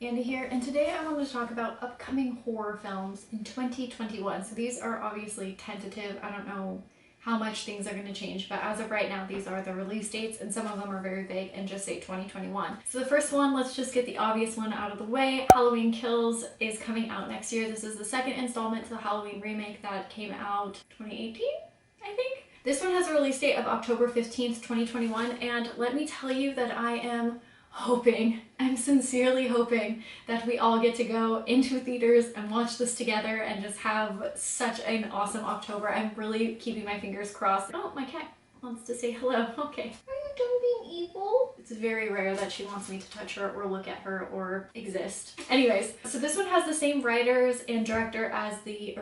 Andy here, and today I want to talk about upcoming horror films in 2021. So these are obviously tentative. I don't know how much things are going to change, but as of right now, these are the release dates, and some of them are very vague and just say 2021. So the first one, let's just get the obvious one out of the way. Halloween Kills is coming out next year. This is the second installment to the Halloween remake that came out 2018, I think. This one has a release date of October 15th, 2021, and let me tell you that I'm sincerely hoping that we all get to go into theaters and watch this together and just have such an awesome October. I'm really keeping my fingers crossed. Oh, my cat wants to say hello. Okay. Are you done being evil? It's very rare that she wants me to touch her or look at her or exist. Anyways, so this one has the same writers and director as the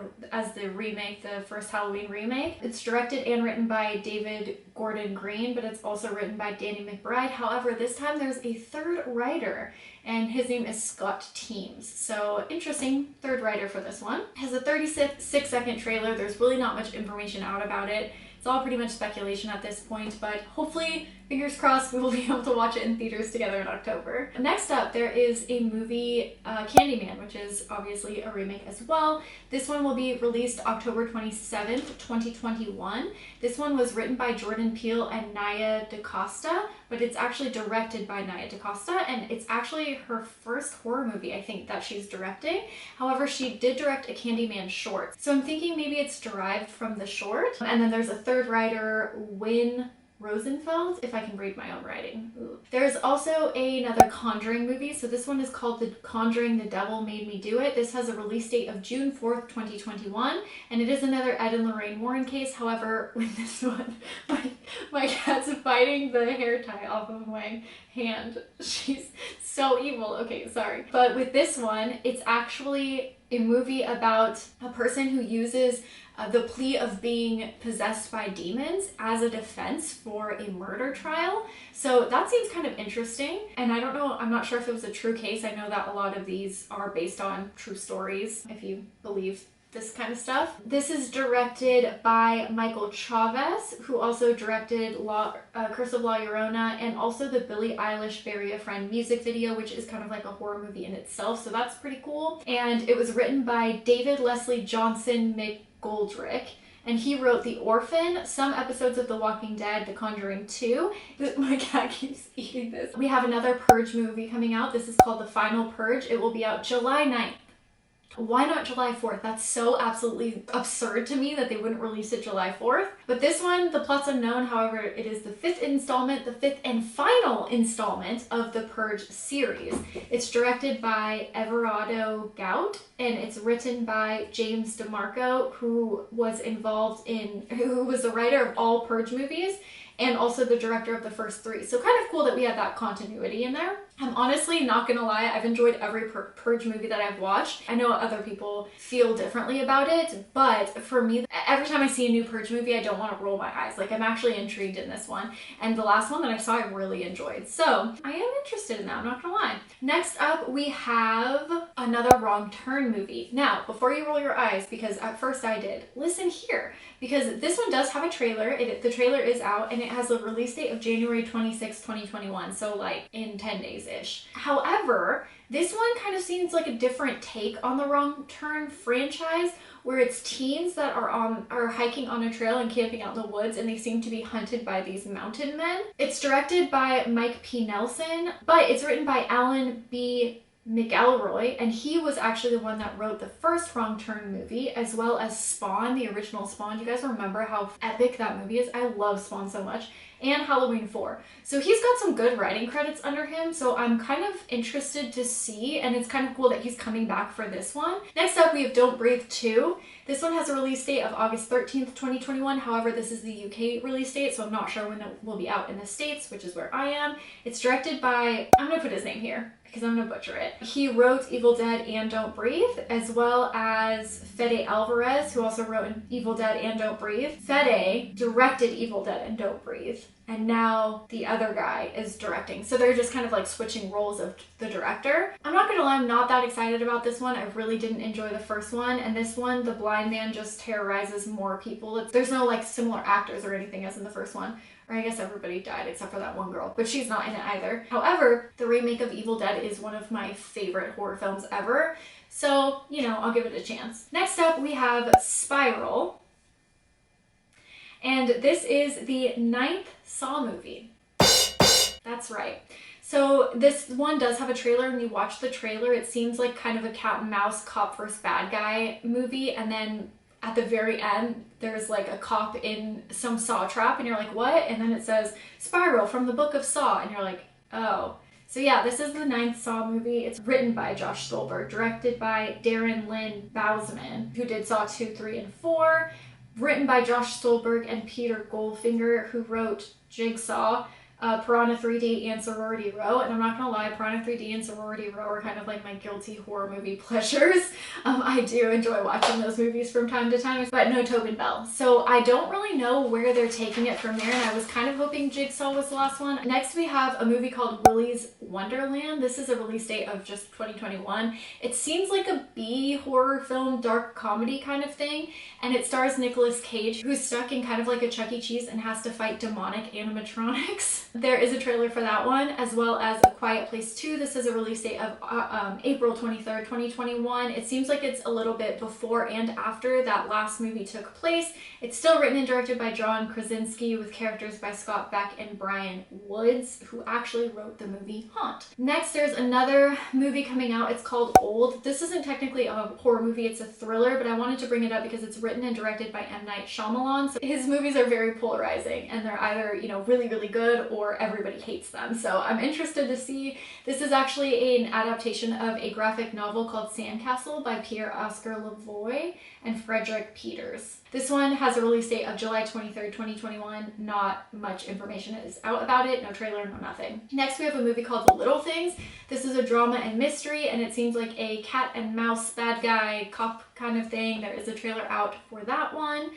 remake, the first Halloween remake. It's directed and written by David Gordon Green, but it's also written by Danny McBride. However, this time there's a third writer, and his name is Scott Teems. So interesting third writer for this one. It has a 36-second trailer. There's really not much information out about it. It's all pretty much speculation at this point, but hopefully, fingers crossed, we will be able to watch it in theaters together in October. Next up, there is a movie, Candyman, which is obviously a remake as well. This one will be released October 27th, 2021. This one was written by Jordan Peele and Nia DaCosta, but it's actually directed by Nia DaCosta, and it's actually her first horror movie, I think, that she's directing. However, she did direct a Candyman short, so I'm thinking maybe it's derived from the short. And then there's a third writer, Wynn Rosenfeld, if I can read my own writing. Ooh. There's also another Conjuring movie. So this one is called The Conjuring, The Devil Made Me Do It. This has a release date of June 4th, 2021. And it is another Ed and Lorraine Warren case. However, with this one, my cat's biting the hair tie off of my hand. She's so evil. Okay, sorry. But with this one, it's actually a movie about a person who uses the plea of being possessed by demons as a defense for a murder trial. So that seems kind of interesting. And I don't know, I'm not sure if it was a true case. I know that a lot of these are based on true stories, if you believe this kind of stuff. This is directed by Michael Chavez, who also directed Curse of La Llorona, and also the Billie Eilish Bury a Friend music video, which is kind of like a horror movie in itself, so that's pretty cool. And it was written by David Leslie Johnson McGoldrick, and he wrote The Orphan, some episodes of The Walking Dead, The Conjuring 2. My cat keeps eating this. We have another Purge movie coming out. This is called The Final Purge. It will be out July 9th. Why not July 4th? That's so absolutely absurd to me that they wouldn't release it July 4th. But this one, the plot's unknown. However, it is the fifth and final installment of the Purge series. It's directed by Everardo Gout, and it's written by James DeMarco, who was the writer of all Purge movies, and also the director of the first three. So kind of cool that we have that continuity in there. I'm honestly not gonna lie, I've enjoyed every Purge movie that I've watched. I know other people feel differently about it, but for me, every time I see a new Purge movie, I don't want to roll my eyes. Like, I'm actually intrigued in this one. And the last one that I saw, I really enjoyed. So I am interested in that, I'm not gonna lie. Next up, we have another Wrong Turn movie. Now, before you roll your eyes, because at first I did, listen here, because this one does have a trailer. The trailer is out, and it has a release date of January 26, 2021. So like in 10 days-ish. However, this one kind of seems like a different take on the Wrong Turn franchise, where it's teens that are hiking on a trail and camping out in the woods, and they seem to be hunted by these mountain men. It's directed by Mike P. Nelson, but it's written by Alan B. McElroy, and he was actually the one that wrote the first Wrong Turn movie, as well as Spawn, the original Spawn. Do you guys remember how epic that movie is? I love Spawn so much. And Halloween 4. So he's got some good writing credits under him, so I'm kind of interested to see, and it's kind of cool that he's coming back for this one. Next up, we have Don't Breathe 2. This one has a release date of August 13th, 2021. However, this is the UK release date, so I'm not sure when it will be out in the States, which is where I am. It's directed by, I'm gonna put his name here, because I'm gonna butcher it. He wrote Evil Dead and Don't Breathe, as well as Fede Alvarez, who also wrote Evil Dead and Don't Breathe. Fede directed Evil Dead and Don't Breathe, and now the other guy is directing. So they're just kind of like switching roles of the director. I'm not gonna lie, I'm not that excited about this one. I really didn't enjoy the first one, and this one, the blind man just terrorizes more people. There's no like similar actors or anything as in the first one. Or I guess everybody died except for that one girl, but she's not in it either. However, the remake of Evil Dead is one of my favorite horror films ever. So, you know, I'll give it a chance. Next up, we have Spiral. And this is the 9th Saw movie. That's right. So this one does have a trailer, and you watch the trailer, it seems like kind of a cat and mouse cop versus bad guy movie, and then at the very end, there's like a cop in some Saw trap, and you're like, what? And then it says, Spiral from the Book of Saw, and you're like, oh. So yeah, this is the 9th Saw movie. It's written by Josh Stolberg, directed by Darren Lynn Bousman, who did Saw 2, 3, and 4, written by Josh Stolberg and Peter Goldfinger, who wrote Jigsaw, Piranha 3D, and Sorority Row. And I'm not gonna lie, Piranha 3D and Sorority Row are kind of like my guilty horror movie pleasures. I do enjoy watching those movies from time to time, but no Tobin Bell. So I don't really know where they're taking it from there, and I was kind of hoping Jigsaw was the last one. Next we have a movie called Willys Wonderland. This is a release date of just 2021. It seems like a B horror film, dark comedy kind of thing, and it stars Nicolas Cage, who's stuck in kind of like a Chuck E. Cheese and has to fight demonic animatronics. There is a trailer for that one, as well as A Quiet Place 2. This is a release date of April 23rd, 2021. It seems like it's a little bit before and after that last movie took place. It's still written and directed by John Krasinski, with characters by Scott Beck and Brian Woods, who actually wrote the movie Haunt. Next, there's another movie coming out. It's called Old. This isn't technically a horror movie, it's a thriller, but I wanted to bring it up because it's written and directed by M. Night Shyamalan. So his movies are very polarizing, and they're either, you know, really, really good or everybody hates them. So I'm interested to see. This is actually an adaptation of a graphic novel called Sandcastle by Pierre Oscar Lavoie and Frederick Peters. This one has a release date of July 23rd, 2021. Not much information is out about it. No trailer, no nothing. Next, we have a movie called The Little Things. This is a drama and mystery, and it seems like a cat and mouse bad guy cop kind of thing. There is a trailer out for that one,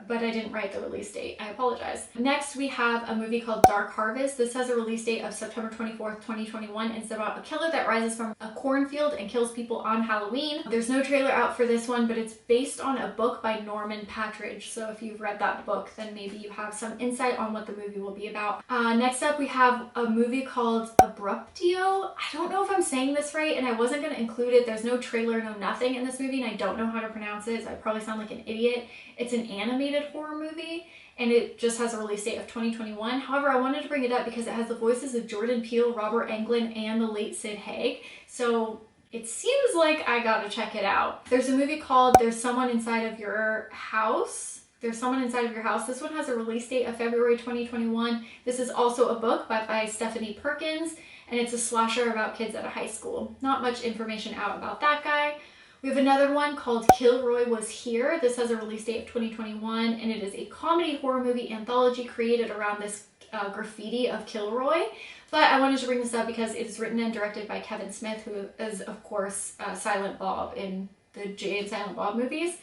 but I didn't write the release date. I apologize. Next, we have a movie called Dark Harvest. This has a release date of September 24th, 2021. It's about a killer that rises from a cornfield and kills people on Halloween. There's no trailer out for this one, but it's based on a book by Norman Patridge. So if you've read that book, then maybe you have some insight on what the movie will be about. Next up, we have a movie called Abruptio. I don't know if I'm saying this right, and I wasn't going to include it. There's no trailer, no nothing in this movie, and I don't know how to pronounce it, so I probably sound like an idiot. It's an animated horror movie, and it just has a release date of 2021. However, I wanted to bring it up because it has the voices of Jordan Peele, Robert Englund, and the late Sid Haig. So it seems like I gotta check it out. There's a movie called There's Someone Inside of Your House. There's Someone Inside of Your House. This one has a release date of February 2021. This is also a book by Stephanie Perkins, and it's a slasher about kids at a high school. Not much information out about that guy. We have another one called Kilroy Was Here. This has a release date of 2021, and it is a comedy horror movie anthology created around this graffiti of Kilroy. But I wanted to bring this up because it is written and directed by Kevin Smith, who is, of course, Silent Bob in the Jay and Silent Bob movies.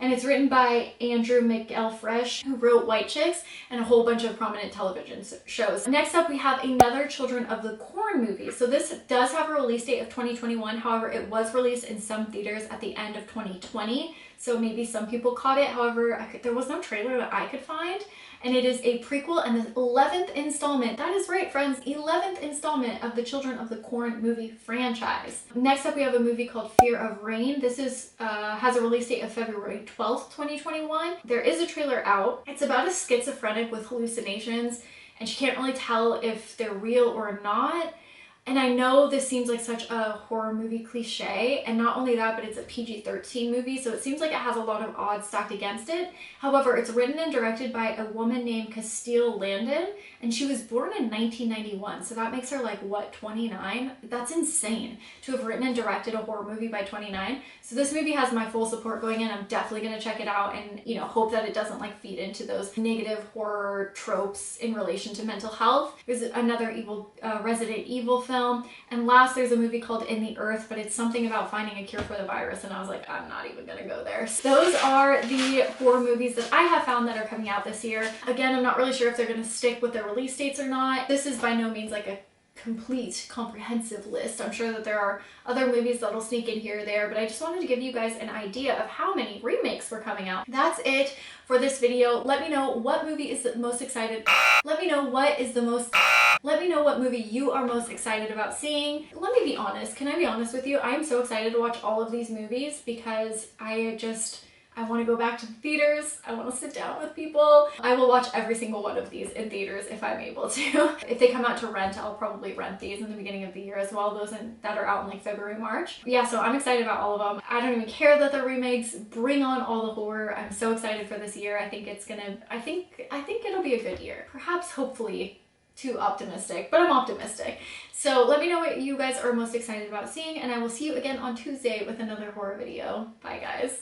And it's written by Andrew McElfresh, who wrote White Chicks and a whole bunch of prominent television shows. Next up, we have another Children of the Corn movie. So this does have a release date of 2021. However, it was released in some theaters at the end of 2020. So maybe some people caught it. However, there was no trailer that I could find. And it is a prequel and the 11th installment. That is right, friends, 11th installment of the Children of the Corn movie franchise. Next up, we have a movie called Fear of Rain. This is has a release date of February 12th, 2021. There is a trailer out. It's about a schizophrenic with hallucinations, and she can't really tell if they're real or not. And I know this seems like such a horror movie cliche, and not only that, but it's a PG-13 movie, so it seems like it has a lot of odds stacked against it. However, it's written and directed by a woman named Castile Landon, and she was born in 1991, so that makes her like, what, 29? That's insane to have written and directed a horror movie by 29. So this movie has my full support going in. I'm definitely going to check it out and, you know, hope that it doesn't like feed into those negative horror tropes in relation to mental health. There's another Resident Evil film. And last, there's a movie called In the Earth, but it's something about finding a cure for the virus, and I was like, I'm not even gonna go there. So those are the horror movies that I have found that are coming out this year. Again, I'm not really sure if they're gonna stick with their release dates or not. This is by no means like a complete, comprehensive list. I'm sure that there are other movies that'll sneak in here or there, but I just wanted to give you guys an idea of how many remakes were coming out. That's it for this video. Let me know what movie is the most excited. Let me know what is the most. Let me know what movie you are most excited about seeing. Let me be honest. Can I be honest with you? I am so excited to watch all of these movies because I want to go back to the theaters. I want to sit down with people. I will watch every single one of these in theaters if I'm able to. If they come out to rent, I'll probably rent these in the beginning of the year as well, those that are out in like February, March. Yeah, so I'm excited about all of them. I don't even care that they're remakes. Bring on all the horror. I'm so excited for this year. I think it'll be a good year. Perhaps, hopefully, too optimistic, but I'm optimistic. So let me know what you guys are most excited about seeing, and I will see you again on Tuesday with another horror video. Bye, guys.